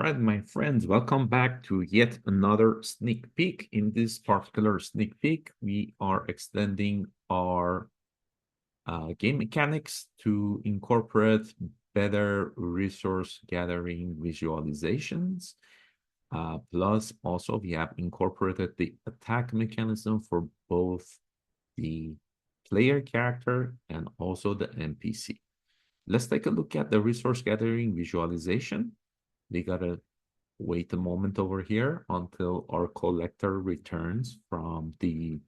right, my friends, welcome back to yet another sneak peek. In this particular sneak peek, we are extending our game mechanics to incorporate better resource gathering visualizations. Plus, also, we have incorporated the attack mechanism for both the player character and also the NPC. Let's take a look at the resource gathering visualization. We gotta wait a moment over here until our collector returns from the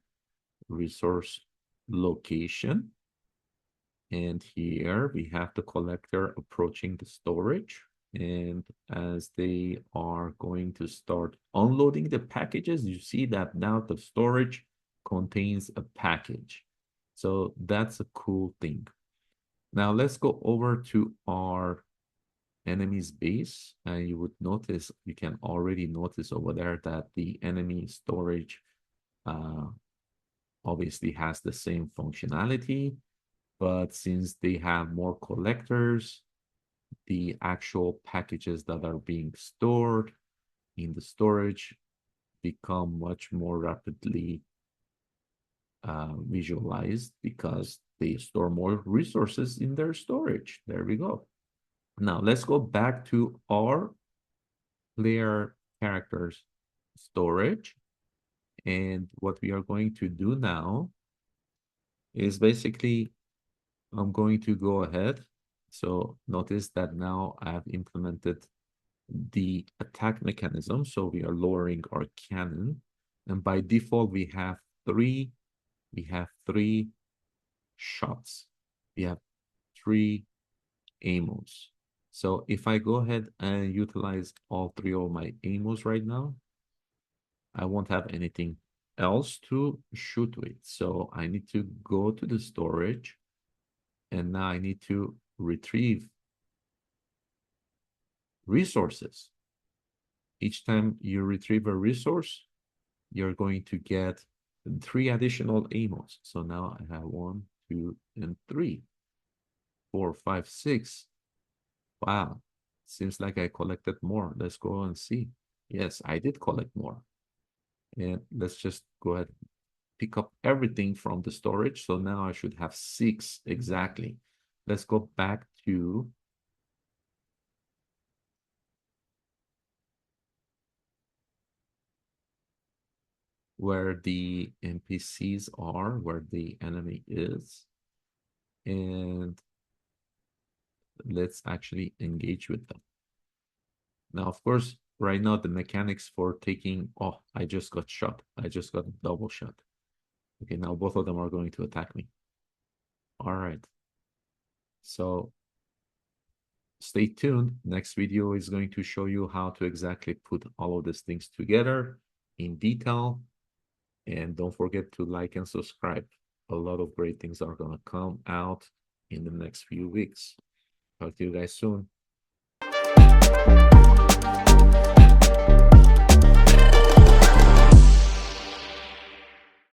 resource location. And here we have the collector approaching the storage. And as they are going to start unloading the packages, you see that now the storage contains a package. So that's a cool thing. Now let's go over to our enemy's base, and you would notice, you can already notice over there that the enemy storage uh, obviously has the same functionality, but since they have more collectors, the actual packages that are being stored in the storage become much more rapidly visualized because they store more resources in their storage. There we go. Now let's go back to our player characters storage. And what we are going to do now is basically, I'm going to go ahead. So notice that now I've implemented the attack mechanism. So we are lowering our cannon. And by default, we have three shots. We have three aimos. So if I go ahead and utilize all three of my aimos right now, I won't have anything else to shoot with. So I need to go to the storage, and now I need to retrieve resources. Each time you retrieve a resource, you're going to get 3 additional aimos. So now I have 1, 2, and 3, 4, 5, 6. Wow, seems like I collected more. Let's go and see. Yes, I did collect more. And let's just go ahead and pick up everything from the storage. So now I should have 6 exactly. Let's go back to where the NPCs are, where the enemy is. And let's actually engage with them. Now, of course, right now, the mechanics for taking, oh, I just got shot. I just got a double shot. Okay, now both of them are going to attack me. All right. So stay tuned. Next video is going to show you how to exactly put all of these things together in detail. And don't forget to like and subscribe. A lot of great things are going to come out in the next few weeks. Talk to you guys soon.